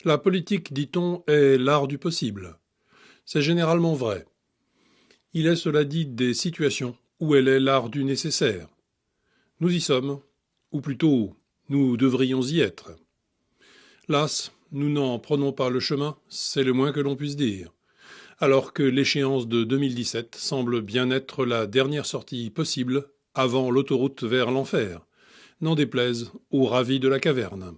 La politique, dit-on, est l'art du possible. C'est généralement vrai. Il est, cela dit, des situations où elle est l'art du nécessaire. Nous y sommes, ou plutôt, nous devrions y être. Las, nous n'en prenons pas le chemin, c'est le moins que l'on puisse dire, alors que l'échéance de 2017 semble bien être la dernière sortie possible avant l'autoroute vers l'enfer, n'en déplaise aux ravis de la caverne.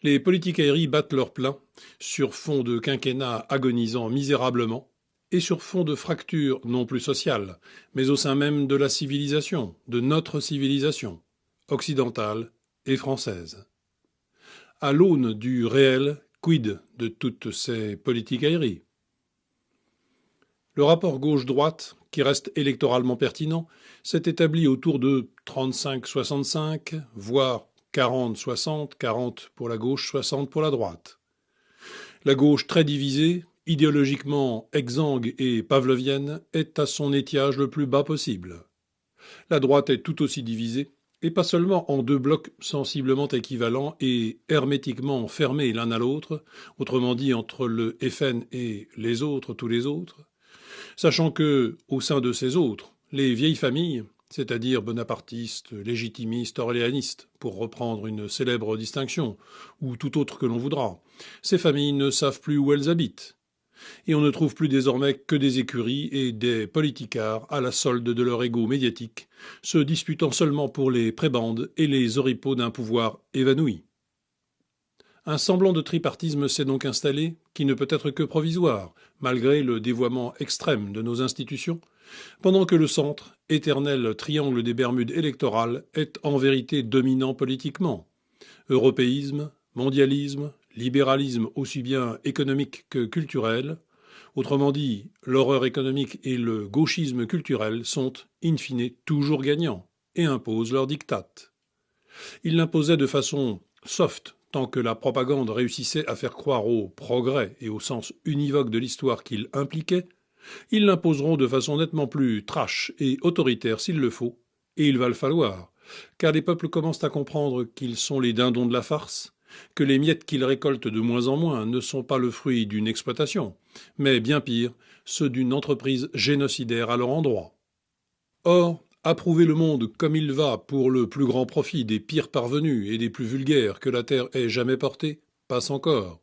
Les politicailleries battent leur plein, sur fond de quinquennat agonisant misérablement, et sur fond de fractures non plus sociales, mais au sein même de la civilisation, de notre civilisation, occidentale et française. À l'aune du réel, quid de toutes ces politicailleries? Le rapport gauche-droite, qui reste électoralement pertinent, s'est établi autour de 35-65, voire 40-60, 40 pour la gauche, 60 pour la droite. La gauche très divisée, idéologiquement exsangue et pavlovienne, est à son étiage le plus bas possible. La droite est tout aussi divisée, et pas seulement en deux blocs sensiblement équivalents et hermétiquement fermés l'un à l'autre, autrement dit entre le FN et les autres, tous les autres, sachant que, au sein de ces autres, les vieilles familles, c'est-à-dire bonapartistes, légitimistes, orléanistes, pour reprendre une célèbre distinction, ou tout autre que l'on voudra, ces familles ne savent plus où elles habitent. Et on ne trouve plus désormais que des écuries et des politicards à la solde de leur ego médiatique, se disputant seulement pour les prébendes et les oripeaux d'un pouvoir évanoui. Un semblant de tripartisme s'est donc installé, qui ne peut être que provisoire, malgré le dévoiement extrême de nos institutions, pendant que le centre, éternel triangle des Bermudes électorales, est en vérité dominant politiquement. Européisme, mondialisme, libéralisme aussi bien économique que culturel, autrement dit, l'horreur économique et le gauchisme culturel sont, in fine, toujours gagnants, et imposent leur diktat. Ils l'imposaient de façon soft, tant que la propagande réussissait à faire croire au progrès et au sens univoque de l'histoire qu'il impliquait, ils l'imposeront de façon nettement plus trash et autoritaire s'il le faut, et il va le falloir, car les peuples commencent à comprendre qu'ils sont les dindons de la farce, que les miettes qu'ils récoltent de moins en moins ne sont pas le fruit d'une exploitation, mais bien pire, ceux d'une entreprise génocidaire à leur endroit. Or, approuver le monde comme il va pour le plus grand profit des pires parvenus et des plus vulgaires que la Terre ait jamais portés, passe encore.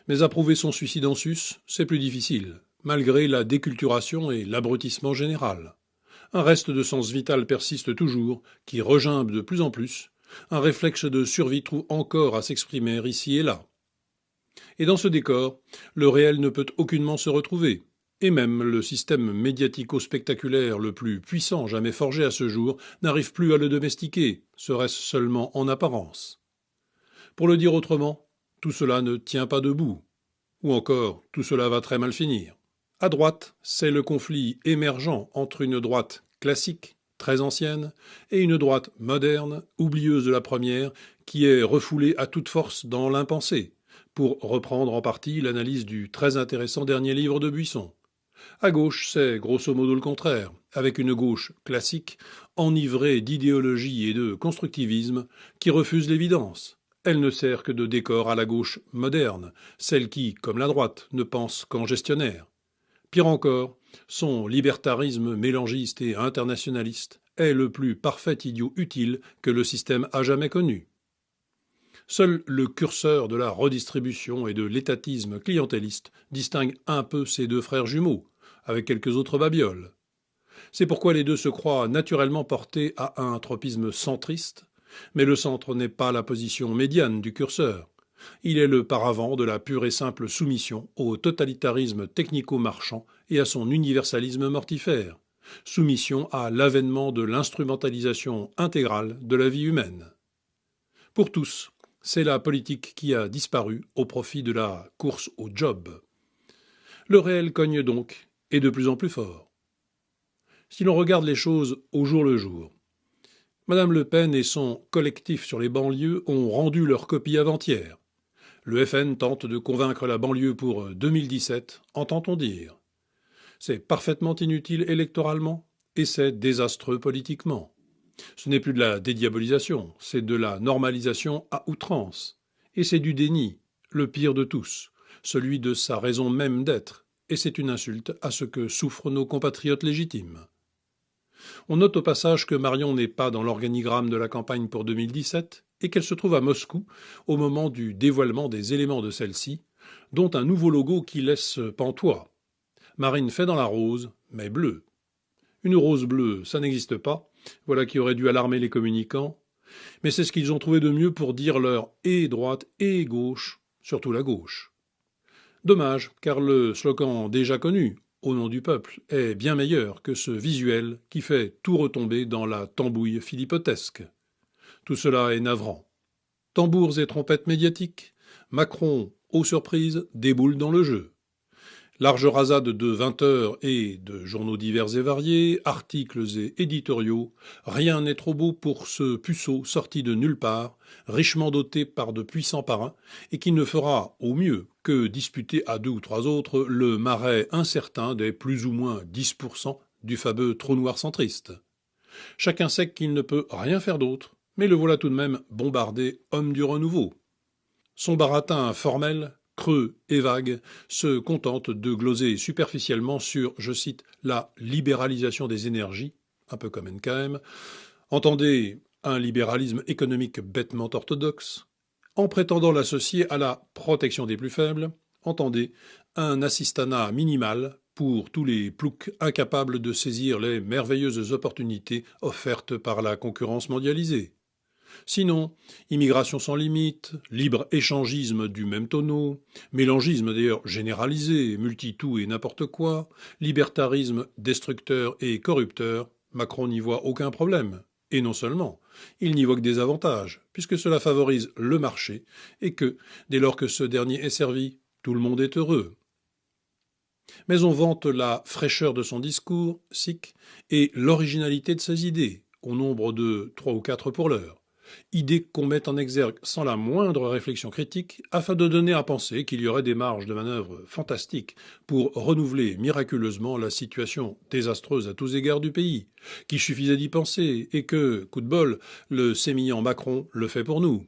Mais approuver son suicide en sus, c'est plus difficile, malgré la déculturation et l'abrutissement général. Un reste de sens vital persiste toujours, qui regimbe de plus en plus. Un réflexe de survie trouve encore à s'exprimer ici et là. Et dans ce décor, le réel ne peut aucunement se retrouver. Et même le système médiatico-spectaculaire le plus puissant jamais forgé à ce jour n'arrive plus à le domestiquer, serait-ce seulement en apparence. Pour le dire autrement, tout cela ne tient pas debout. Ou encore, tout cela va très mal finir. À droite, c'est le conflit émergent entre une droite classique, très ancienne, et une droite moderne, oublieuse de la première, qui est refoulée à toute force dans l'impensé, pour reprendre en partie l'analyse du très intéressant dernier livre de Buisson. À gauche, c'est grosso modo le contraire, avec une gauche classique, enivrée d'idéologie et de constructivisme, qui refuse l'évidence. Elle ne sert que de décor à la gauche moderne, celle qui, comme la droite, ne pense qu'en gestionnaire. Pire encore, son libertarisme mélangiste et internationaliste est le plus parfait idiot utile que le système a jamais connu. Seul le curseur de la redistribution et de l'étatisme clientéliste distingue un peu ces deux frères jumeaux, avec quelques autres babioles. C'est pourquoi les deux se croient naturellement portés à un tropisme centriste, mais le centre n'est pas la position médiane du curseur. Il est le paravent de la pure et simple soumission au totalitarisme technico-marchand et à son universalisme mortifère, soumission à l'avènement de l'instrumentalisation intégrale de la vie humaine. Pour tous, c'est la politique qui a disparu au profit de la course au job. Le réel cogne donc, et de plus en plus fort. Si l'on regarde les choses au jour le jour, Madame Le Pen et son collectif sur les banlieues ont rendu leur copie avant-hier. Le FN tente de convaincre la banlieue pour 2017, entend-on dire. C'est parfaitement inutile électoralement et c'est désastreux politiquement. Ce n'est plus de la dédiabolisation, c'est de la normalisation à outrance. Et c'est du déni, le pire de tous, celui de sa raison même d'être, et c'est une insulte à ce que souffrent nos compatriotes légitimes. On note au passage que Marion n'est pas dans l'organigramme de la campagne pour 2017 et qu'elle se trouve à Moscou au moment du dévoilement des éléments de celle-ci, dont un nouveau logo qui laisse pantois. Marine fait dans la rose, mais bleue. Une rose bleue, ça n'existe pas, voilà qui aurait dû alarmer les communicants, mais c'est ce qu'ils ont trouvé de mieux pour dire leur et droite et gauche, surtout la gauche. Dommage, car le slogan déjà connu, au nom du peuple, est bien meilleur que ce visuel qui fait tout retomber dans la tambouille philippotesque. Tout cela est navrant. Tambours et trompettes médiatiques, Macron, aux surprises, déboule dans le jeu. Large rasade de 20 heures et de journaux divers et variés, articles et éditoriaux, rien n'est trop beau pour ce puceau sorti de nulle part, richement doté par de puissants parrains, et qui ne fera, au mieux, que disputer à 2 ou 3 autres le marais incertain des plus ou moins 10% du fameux trou noir centriste. Chacun sait qu'il ne peut rien faire d'autre, mais le voilà tout de même bombardé homme du renouveau. Son baratin formel, creux et vague, se contente de gloser superficiellement sur, je cite, la libéralisation des énergies, un peu comme NKM, entendez un libéralisme économique bêtement orthodoxe, en prétendant l'associer à la protection des plus faibles, entendez un assistanat minimal pour tous les ploucs incapables de saisir les merveilleuses opportunités offertes par la concurrence mondialisée. Sinon, immigration sans limite, libre-échangisme du même tonneau, mélangisme d'ailleurs généralisé, multi-tout et n'importe quoi, libertarisme destructeur et corrupteur, Macron n'y voit aucun problème. Et non seulement, il n'y voit que des avantages, puisque cela favorise le marché, et que, dès lors que ce dernier est servi, tout le monde est heureux. Mais on vante la fraîcheur de son discours, sic, et l'originalité de ses idées, au nombre de 3 ou 4 pour l'heure. Idée qu'on met en exergue sans la moindre réflexion critique, afin de donner à penser qu'il y aurait des marges de manœuvre fantastiques pour renouveler miraculeusement la situation désastreuse à tous égards du pays, qu'il suffisait d'y penser, et que, coup de bol, le sémillant Macron le fait pour nous.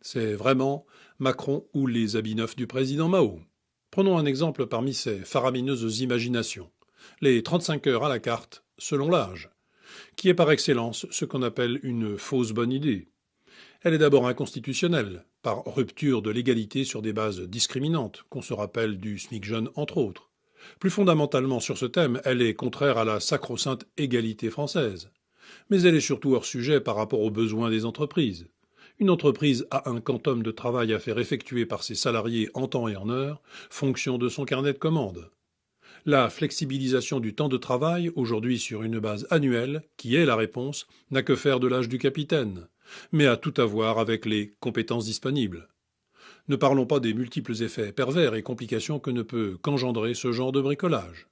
C'est vraiment Macron ou les habits neufs du président Mao. Prenons un exemple parmi ces faramineuses imaginations. Les 35 heures à la carte, selon l'âge, qui est par excellence ce qu'on appelle une fausse bonne idée. Elle est d'abord inconstitutionnelle, par rupture de l'égalité sur des bases discriminantes, qu'on se rappelle du SMIC jeune entre autres. Plus fondamentalement sur ce thème, elle est contraire à la sacro-sainte égalité française. Mais elle est surtout hors sujet par rapport aux besoins des entreprises. Une entreprise a un quantum de travail à faire effectuer par ses salariés en temps et en heure, fonction de son carnet de commandes. La flexibilisation du temps de travail, aujourd'hui sur une base annuelle, qui est la réponse, n'a que faire de l'âge du capitaine, mais a tout à voir avec les compétences disponibles. Ne parlons pas des multiples effets pervers et complications que ne peut qu'engendrer ce genre de bricolage.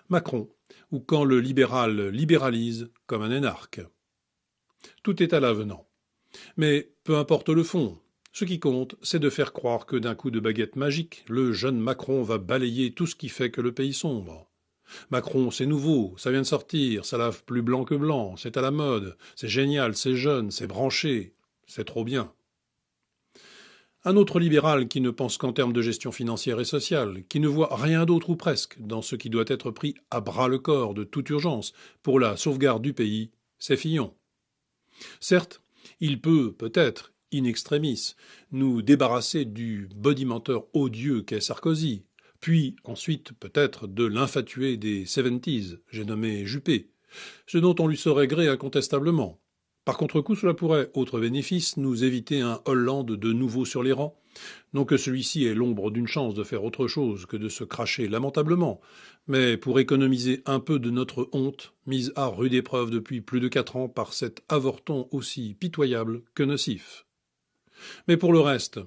Macron, ou quand le libéral libéralise comme un énarque. Tout est à l'avenant. Mais peu importe le fond. Ce qui compte, c'est de faire croire que d'un coup de baguette magique, le jeune Macron va balayer tout ce qui fait que le pays sombre. Macron, c'est nouveau, ça vient de sortir, ça lave plus blanc que blanc, c'est à la mode, c'est génial, c'est jeune, c'est branché, c'est trop bien. Un autre libéral qui ne pense qu'en termes de gestion financière et sociale, qui ne voit rien d'autre ou presque dans ce qui doit être pris à bras-le-corps de toute urgence pour la sauvegarde du pays, c'est Fillon. Certes, il peut, peut-être, in extremis, nous débarrasser du body-menteur odieux qu'est Sarkozy, puis ensuite peut-être de l'infatué des 70s, j'ai nommé Juppé, ce dont on lui saurait gré incontestablement. Par contre-coup, cela pourrait, autre bénéfice, nous éviter un Hollande de nouveau sur les rangs. Non que celui-ci ait l'ombre d'une chance de faire autre chose que de se cracher lamentablement, mais pour économiser un peu de notre honte, mise à rude épreuve depuis plus de 4 ans par cet avorton aussi pitoyable que nocif. Mais pour le reste,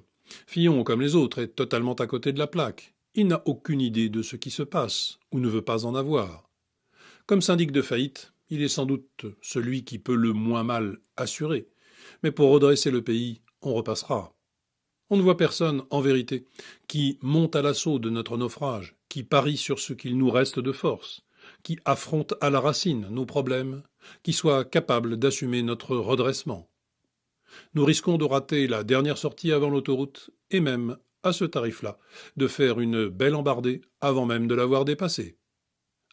Fillon, comme les autres, est totalement à côté de la plaque. Il n'a aucune idée de ce qui se passe, ou ne veut pas en avoir. Comme syndic de faillite, il est sans doute celui qui peut le moins mal assurer. Mais pour redresser le pays, on repassera. On ne voit personne, en vérité, qui monte à l'assaut de notre naufrage, qui parie sur ce qu'il nous reste de force, qui affronte à la racine nos problèmes, qui soit capable d'assumer notre redressement. Nous risquons de rater la dernière sortie avant l'autoroute, et même, à ce tarif-là, de faire une belle embardée avant même de l'avoir dépassée.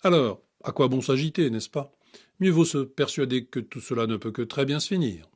Alors, à quoi bon s'agiter, n'est-ce pas? Mieux vaut se persuader que tout cela ne peut que très bien se finir.